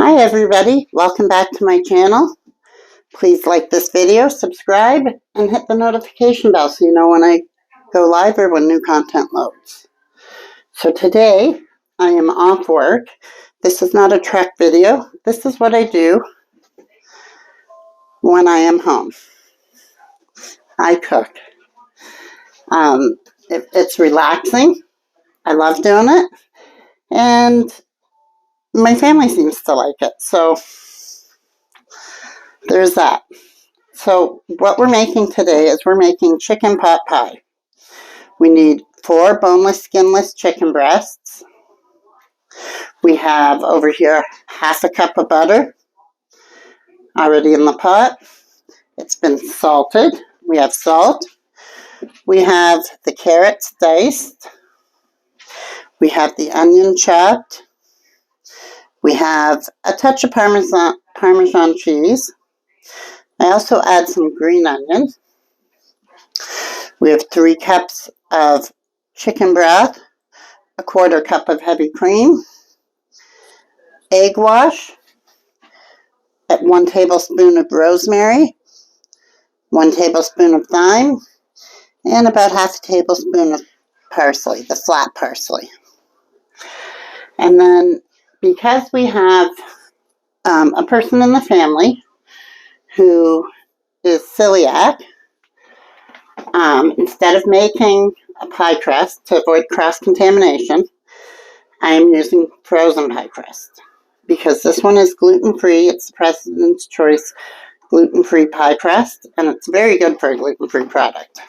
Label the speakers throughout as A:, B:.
A: Hi everybody, welcome back to my channel. Please like this video, subscribe, and hit the notification bell so you know when I go live or when new content loads. So today, I am off work. This is not a trek video. This is what I do when I am home. I cook. It's relaxing. I love doing it. And my family seems to like it. So there's that. So what we're making today is we're making chicken pot pie. We need 4 boneless, skinless chicken breasts. We have over here half a cup of butter already in the pot. It's been salted. We have salt. We have the carrots diced. We have the onion chopped. We have a touch of Parmesan cheese. I also add some green onion. We have 3 cups of chicken broth, a 1/4 cup of heavy cream, egg wash, 1 tablespoon of rosemary, 1 tablespoon of thyme, and about half a tablespoon of parsley, the flat parsley. And then because we have a person in the family who is celiac, instead of making a pie crust to avoid cross-contamination, I am using frozen pie crust. Because this one is gluten-free, it's the President's Choice gluten-free pie crust, and it's very good for a gluten-free product.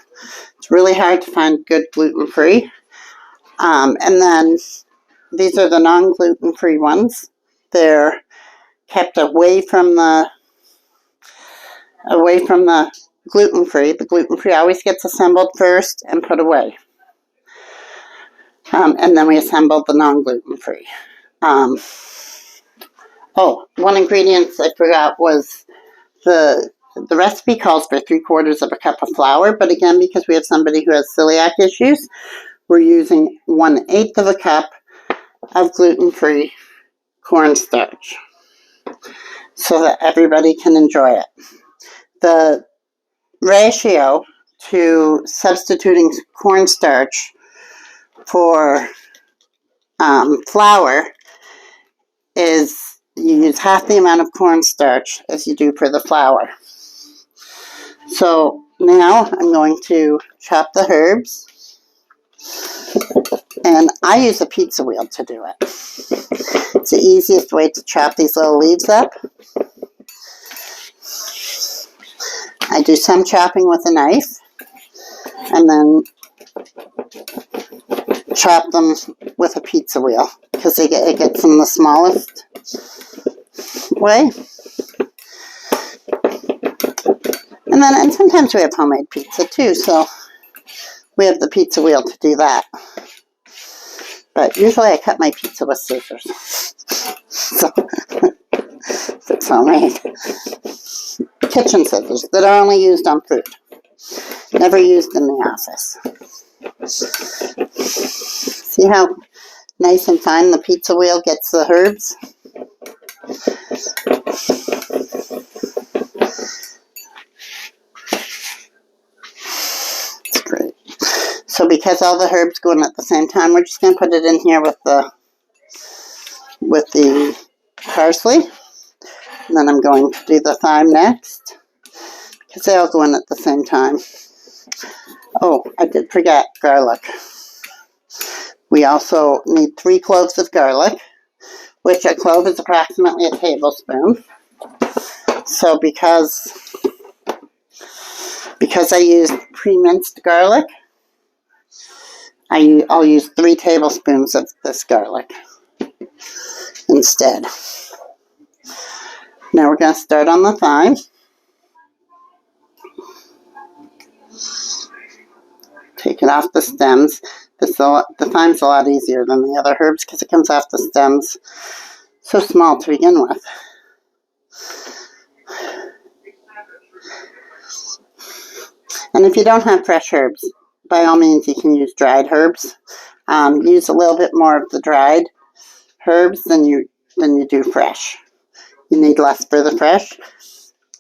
A: It's really hard to find good gluten-free. And then these are the non-gluten-free ones. They're kept away from the gluten-free. The gluten-free always gets assembled first and put away. And then we assembled the non-gluten-free. One ingredient I forgot was the recipe calls for 3/4 of a cup of flour, but again, because we have somebody who has celiac issues, we're using 1/8 of a cup of gluten-free cornstarch so that everybody can enjoy it. The ratio to substituting cornstarch for flour is you use half the amount of cornstarch as you do for the flour. So now I'm going to chop the herbs, and I use a pizza wheel to do it. It's the easiest way to chop these little leaves up. I do some chopping with a knife, and then chop them with a pizza wheel, because it gets them the smallest way. And sometimes we have homemade pizza too, so we have the pizza wheel to do that. But usually I cut my pizza with scissors. So it's homemade. Kitchen scissors that are only used on food. Never used in the office. See how nice and fine the pizza wheel gets the herbs? It's great. So because all the herbs go in at the same time, we're just going to put it in here with the parsley. And then I'm going to do the thyme next, because they all go in at the same time. Oh, I did forget garlic. We also need 3 cloves of garlic, which a clove is approximately a tablespoon. So because I use pre-minced garlic, I'll use 3 tablespoons of this garlic instead. Now we're going to start on the thyme. Take it off the stems. The thyme's a lot easier than the other herbs because it comes off the stems so small to begin with. And if you don't have fresh herbs, by all means you can use dried herbs. Use a little bit more of the dried herbs than you do fresh. You need less for the fresh.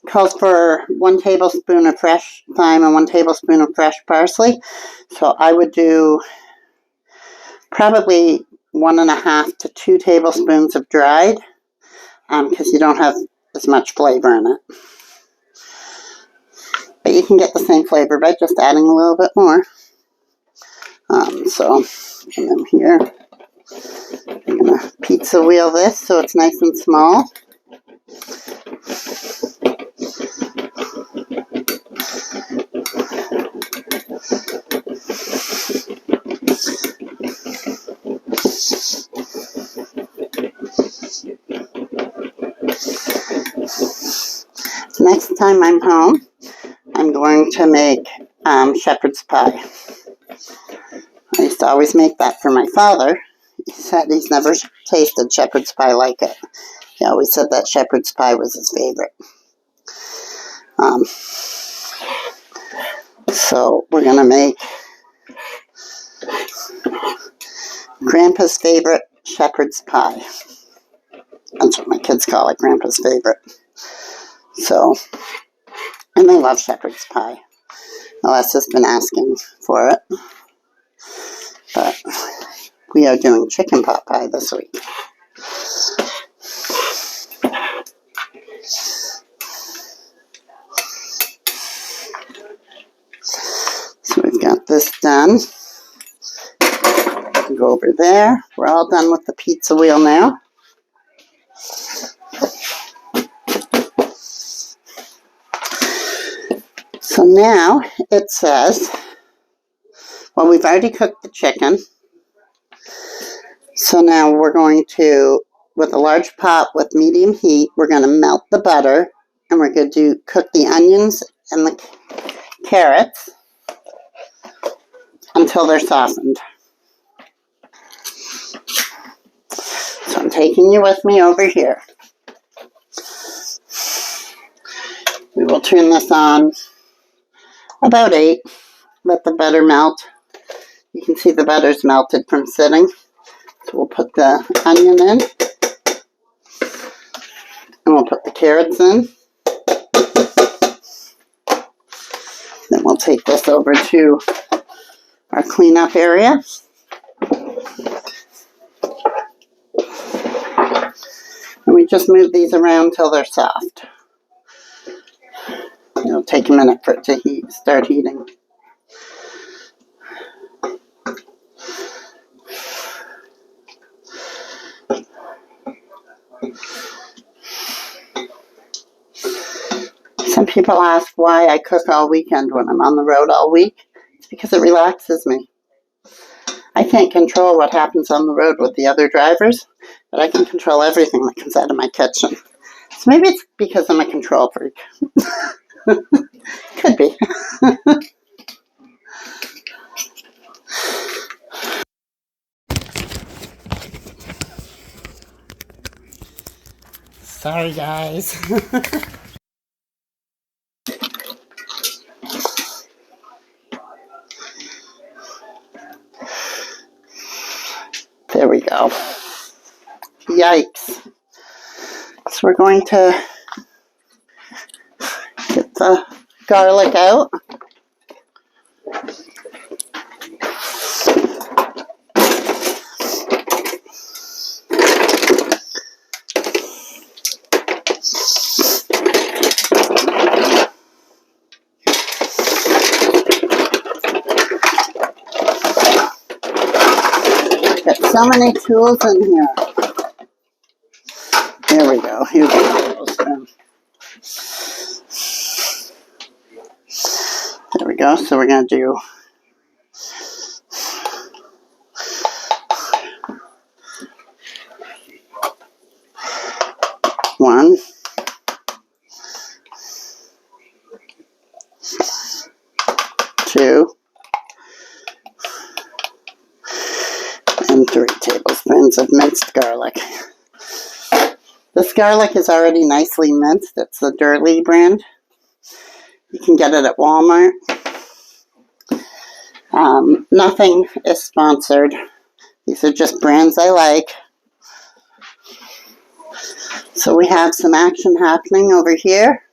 A: Calls for 1 tablespoon of fresh thyme and 1 tablespoon of fresh parsley. So I would do probably 1.5 to 2 tablespoons of dried, because you don't have as much flavor in it. But you can get the same flavor by just adding a little bit more. And then here, I'm going to pizza wheel this so it's nice and small. Next time I'm home, I'm going to make shepherd's pie. I used to always make that for my father. He said he's never tasted shepherd's pie like it. He always said that shepherd's pie was his favorite. So we're going to make Grandpa's favorite shepherd's pie. That's what my kids call it, Grandpa's favorite. So, and they love shepherd's pie. Alessa's been asking for it. But we are doing chicken pot pie this week. So we've got this done. Go over there. We're all done with the pizza wheel now. So now it says, well, we've already cooked the chicken. So now we're going to, with a large pot with medium heat, we're going to melt the butter, and we're going to cook the onions and the carrots until they're softened. So I'm taking you with me over here. We will turn this on about 8. Let the butter melt. You can see the butter's melted from sitting. So we'll put the onion in. And we'll put the carrots in. Then we'll take this over to our cleanup area. And we just move these around till they're soft. It'll take a minute for it to start heating. Some people ask why I cook all weekend when I'm on the road all week. It's because it relaxes me. I can't control what happens on the road with the other drivers, but I can control everything that comes out of my kitchen. So maybe it's because I'm a control freak. Could be. Sorry, guys. There we go. Yikes. So we're going to get the garlic out. Got so many tools in here. There we go. Here's the tools. There we go. So we're going to do one, two, and 3 tablespoons of minced garlic. This garlic is already nicely minced. It's the Durley brand. You can get it at Walmart. Nothing is sponsored. These are just brands I like. So we have some action happening over here.